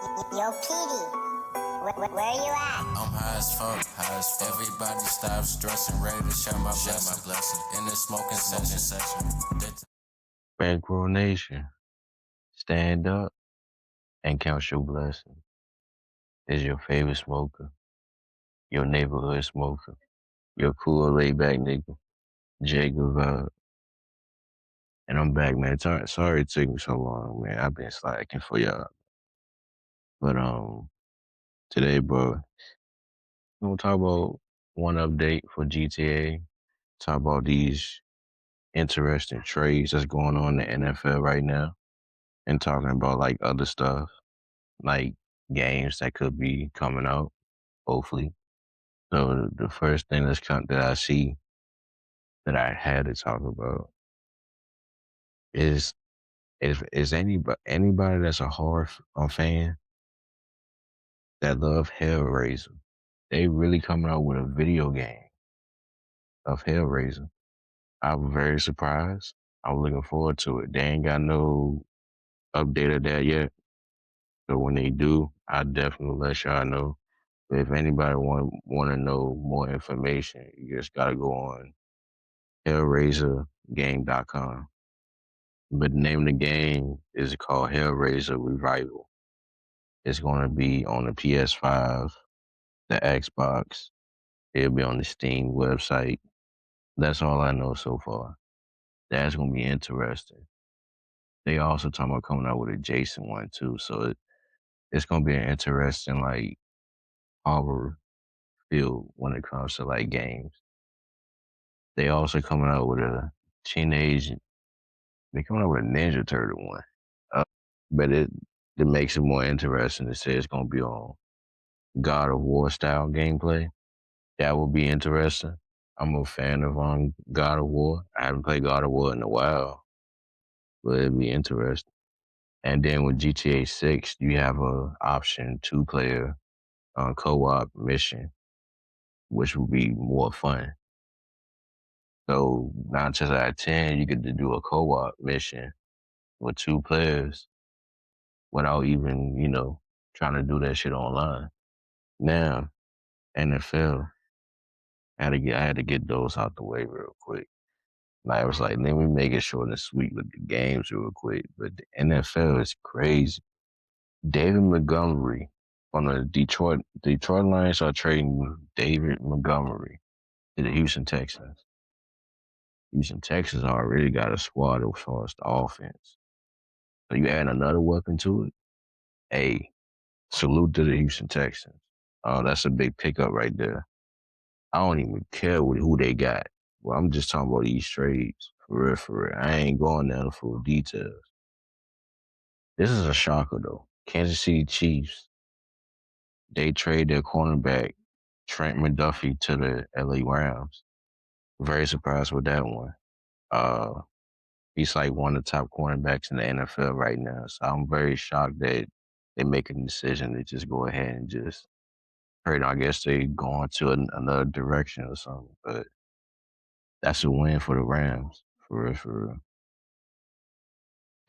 Yo, Petey, where you at? I'm high as fuck. Everybody stop stressing, ready to share my blessing. In the smoking section. Bankroll Nation, stand up and count your blessings. Is your favorite smoker, your neighborhood smoker, your cool laid back nigga, Goodvibez. And I'm back, man. Sorry it took me so long, man. I've been slacking for y'all. But today, bro, we're gonna talk about one update for GTA. Talk about these interesting trades that's going on in the NFL right now, and talking about like other stuff, like games that could be coming out, hopefully. So the first thing that I see that I had to talk about is anybody that's a horror fan that love Hellraiser. They really coming out with a video game of Hellraiser. I'm very surprised. I'm looking forward to it. They ain't got no update of that yet. So when they do, I definitely let y'all know. But if anybody want to know more information, you just gotta go on hellraisergame.com. But the name of the game is called Hellraiser Revival. It's going to be on the PS5, the Xbox. It'll be on the Steam website. That's all I know so far. That's going to be interesting. They also talking about coming out with a Jason one too. So it's going to be an interesting like horror feel when it comes to like games. They also coming out with a teenage. They coming out with a Ninja Turtle one. But it makes it more interesting to say it's gonna be on God of War style gameplay. That will be interesting. I'm a fan of God of War. I haven't played God of War in a while, but it'll be interesting. And then with GTA 6, you have a option 2-player co-op mission, which will be more fun. So 9 times out of 10, you get to do a co-op mission with 2 players without even, trying to do that shit online. Now, NFL, I had to get those out the way real quick. Like, I was like, let me make it short and sweet with the games real quick. But the NFL is crazy. David Montgomery from the Detroit Lions are trading David Montgomery to the Houston Texans. Houston Texans already got a squad as far as the offense. So you add another weapon to it. Hey, salute to the Houston Texans. Oh, that's a big pickup right there. I don't even care who they got. Well, I'm just talking about these trades. For real. I ain't going down the full details. This is a shocker, though. Kansas City Chiefs, they trade their cornerback, Trent McDuffie, to the LA Rams. Very surprised with that one. He's like one of the top cornerbacks in the NFL right now. So I'm very shocked that they're making a decision to just go ahead and just trade. I guess they going to another direction or something. But that's a win for the Rams. For real, for real.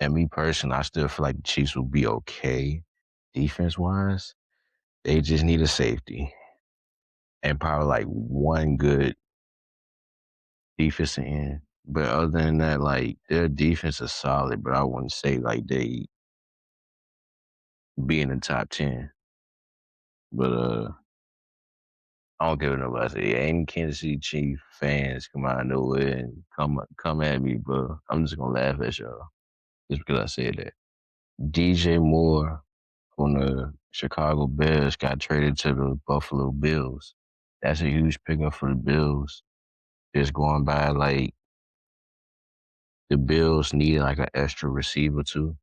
And me personally, I still feel like the Chiefs will be okay defense-wise. They just need a safety and probably like one good defensive end. But other than that, like their defense is solid, but I wouldn't say like they be in the top 10. But I don't care what nobody say. Any Kansas City Chief fans come out of nowhere and come at me, bro. I'm just gonna laugh at y'all just because I said that. DJ Moore from the Chicago Bears got traded to the Buffalo Bills. That's a huge pickup for the Bills. Just going by like the Bills need like an extra receiver too.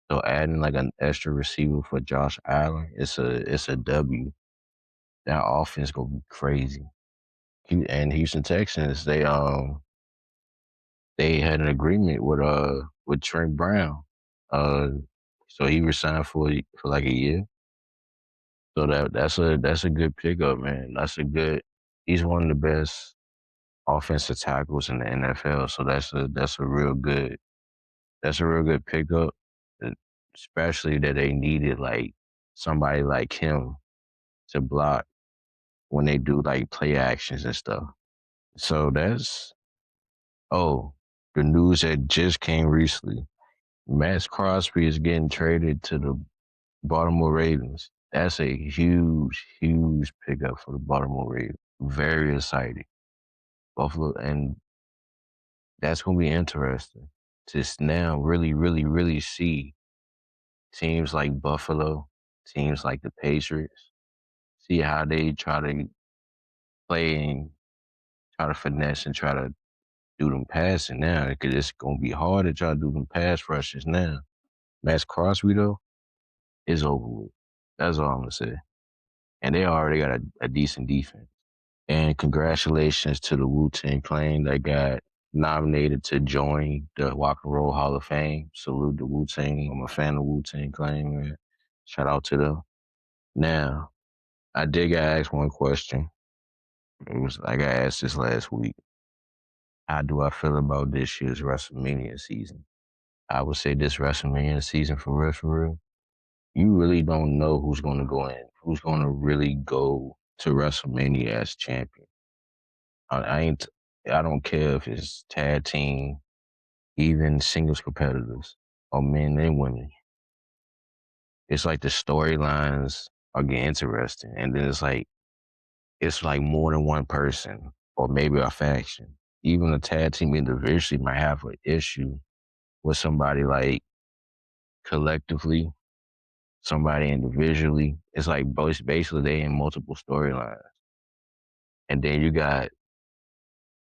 So adding like an extra receiver for Josh Allen, it's a W. That offense gonna be crazy. And Houston Texans, they had an agreement with Trent Brown. Uh so he resigned for like a year. So that's a good pickup, man. He's one of the best offensive tackles in the NFL. So that's a real good pickup, especially that they needed like somebody like him to block when they do like play actions and stuff. So that's the news that just came recently. Max Crosby is getting traded to the Baltimore Ravens. That's a huge, huge pickup for the Baltimore Ravens. Very exciting. Buffalo, and that's going to be interesting to now really, really, really see teams like Buffalo, teams like the Patriots, see how they try to play and try to finesse and try to do them passing now, because it's going to be hard to try to do them pass rushes now. Max Crosby, though, is over with. That's all I'm going to say. And they already got a decent defense. And congratulations to the Wu-Tang Clan that got nominated to join the Rock and Roll Hall of Fame. Salute the Wu-Tang. I'm a fan of Wu-Tang Clan, man. Shout out to them. Now, I did get asked one question. I got asked this last week. How do I feel about this year's WrestleMania season? I would say this WrestleMania season, for real, you really don't know who's going to go in, who's going to really go to WrestleMania as champion. I don't care if it's tag team, even singles competitors, or men and women. It's like the storylines are getting interesting, and then it's like more than one person, or maybe a faction. Even a tag team individually might have an issue with somebody like collectively, somebody individually. It's like both basically they in multiple storylines. And then you got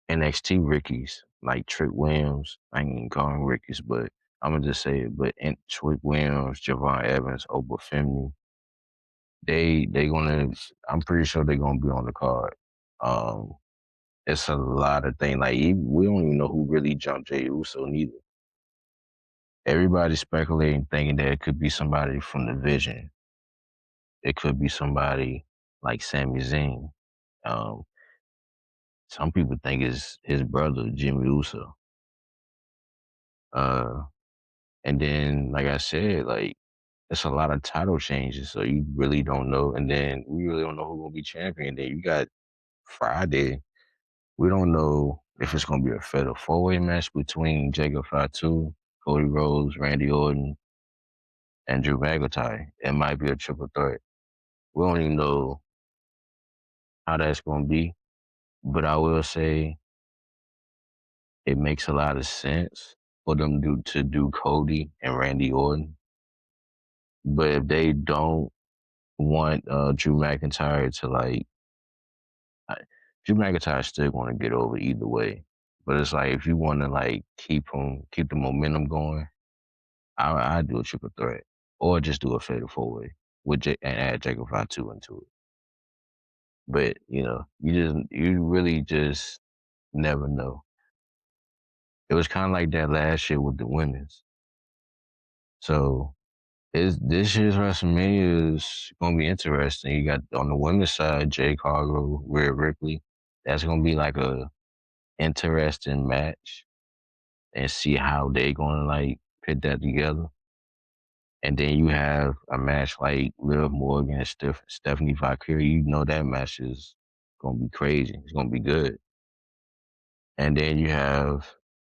NXT Rickies, like Trick Williams. I ain't even call him Rickies, but I'm gonna just say it. But Trick Williams, Javon Evans, Oba Femi, they gonna. I'm pretty sure they're gonna be on the card. Um, it's a lot of things. Like we don't even know who really jumped Jey Uso neither. Everybody's speculating, thinking that it could be somebody from the Vision. It could be somebody like Sami Zayn. Um, some people think it's his brother Jimmy Uso. Uh, and then, like I said, like it's a lot of title changes, so you really don't know. And then we really don't know who's gonna be champion. Then you got Friday. We don't know if it's gonna be a fatal four-way match between Jacob Fatu, Cody Rhodes, Randy Orton, and Drew McIntyre. It might be a triple threat. We don't even know how that's gonna be. But I will say it makes a lot of sense for them to do Cody and Randy Orton. But if they don't want Drew McIntyre to like, I, Drew McIntyre still going to get over either way. But it's like if you want to like keep the momentum going, I do a triple threat or just do a fatal four way and add Jacob Fatu into it. But you really just never know. It was kind of like that last year with the women's. So this year's WrestleMania is gonna be interesting. You got on the women's side, Jay Cargill, Rhea Ripley. That's gonna be like a interesting match, and see how they gonna like put that together. And then you have a match like Liv Morgan and Stephanie Valkyrie. You know that match is gonna be crazy. It's gonna be good. And then you have,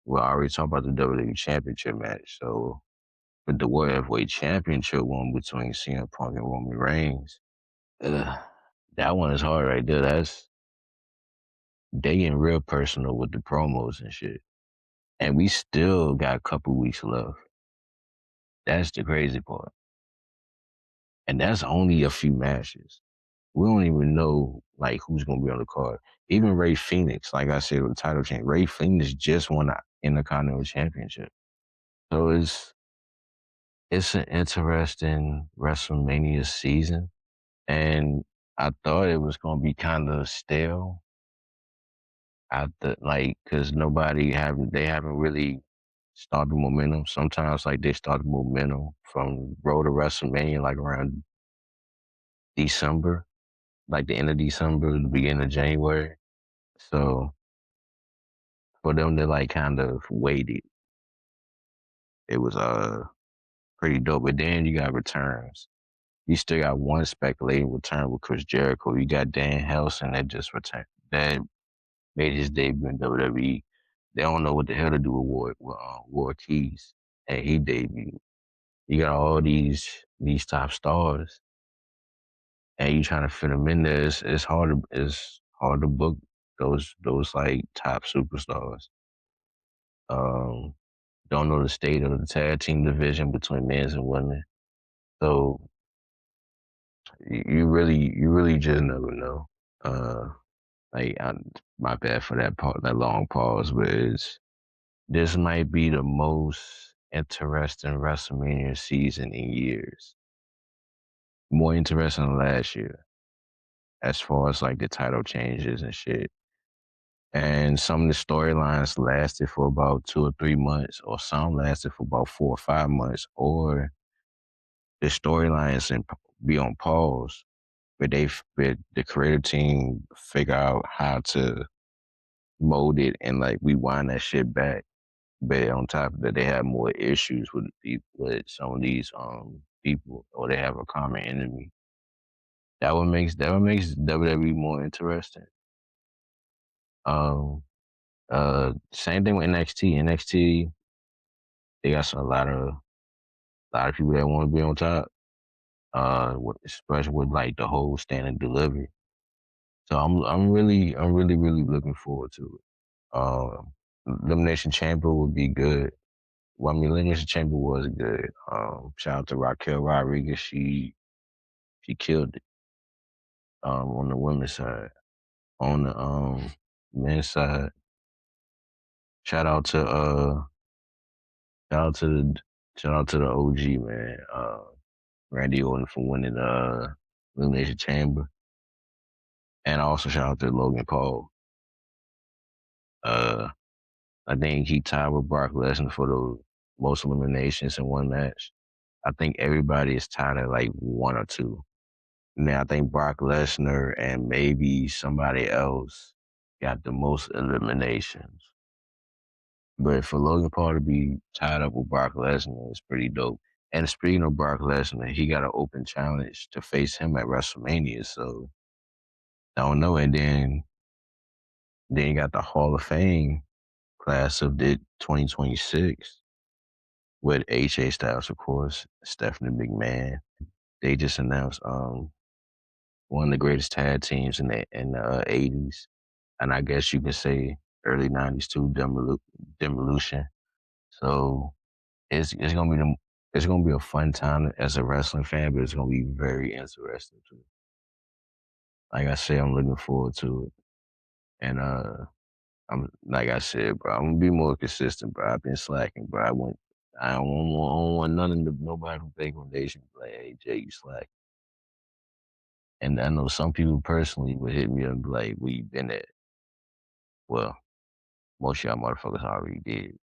well, I already talked about the WWE Championship match. So with the World Heavyweight Championship one between CM Punk and Roman Reigns, that one is hard right there. They getting real personal with the promos and shit. And we still got a couple weeks left. That's the crazy part. And that's only a few matches. We don't even know like who's gonna be on the card. Even Ray Phoenix, like I said with the title change, Ray Phoenix just won the Intercontinental Championship. So it's an interesting WrestleMania season. And I thought it was gonna be kind of stale. Because they haven't really started momentum. Sometimes like they start the momentum from Road to WrestleMania like around December, like the end of December, the beginning of January. So for them to like kind of wait it was pretty dope. But then you got returns. You still got one speculating return with Chris Jericho. You got Dan Helson that just returned, that made his debut in WWE. They don't know what the hell to do with War Keys, and he debuted. You got all these top stars, and you trying to fit them in there. It's hard to book those like top superstars. Um, don't know the state of the tag team division between men's and women, so you really just never know. Uh, my bad for that long pause, but this might be the most interesting WrestleMania season in years. More interesting than last year, as far as like the title changes and shit. And some of the storylines lasted for about 2 or 3 months, or some lasted for about 4 or 5 months, or the storylines and be on pause, but but the creative team figure out how to mold it and like rewind that shit back. But on top of that, they have more issues with some of these people, or they have a common enemy. That what makes WWE more interesting. Um, Same thing with NXT. NXT, they got a lot of people that want to be on top. Especially with like the whole standing delivery. So I'm really looking forward to it. Elimination Chamber would be good. Well, I mean, Elimination Chamber was good. Shout out to Raquel Rodriguez. She killed it. On the women's side. On the men's side, shout out to shout out to the shout out to the OG man, Randy Orton for winning the Elimination Chamber, and also shout out to Logan Paul. Uh, I think he tied with Brock Lesnar for the most eliminations in one match. I think everybody is tied at like one or two. Now I think Brock Lesnar and maybe somebody else got the most eliminations. But for Logan Paul to be tied up with Brock Lesnar is pretty dope. And speaking of Brock Lesnar, he got an open challenge to face him at WrestleMania. So I don't know. And then you got the Hall of Fame class of the 2026 with AJ Styles, of course, Stephanie McMahon. They just announced one of the greatest tag teams in the 80s, and I guess you could say early 90s too, Demolition. So it's gonna be a fun time as a wrestling fan, but it's gonna be very interesting too. Like I said, I'm looking forward to it, and I'm like I said, bro, I'm gonna be more consistent, bro. I've been slacking, bro. I don't want none of nobody from Bangladesh to be like, hey Jay, you slack. And I know some people personally would hit me up and be like, where you been at? Well, most of y'all motherfuckers already did.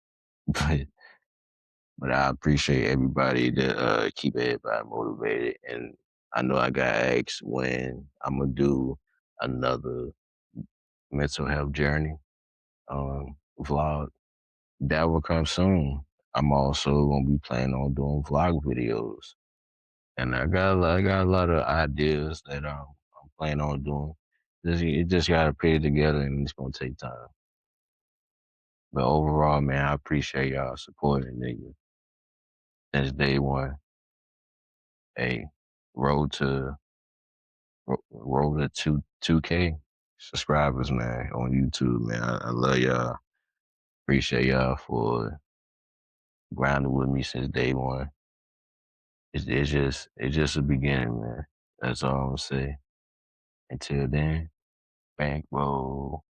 But but I appreciate everybody that keep everybody motivated. And I know I got asked when I'm gonna do another mental health journey vlog. That will come soon. I'm also gonna be planning on doing vlog videos, and I got a lot of ideas that I'm planning on doing. It just gotta put it together, and it's gonna take time. But overall, man, I appreciate y'all supporting nigga since day one. Hey, road to road to two K subscribers, man, on YouTube, man. I love y'all. Appreciate y'all for grinding with me since day one. It's just a beginning, man. That's all I'm gonna say. Until then, bankroll.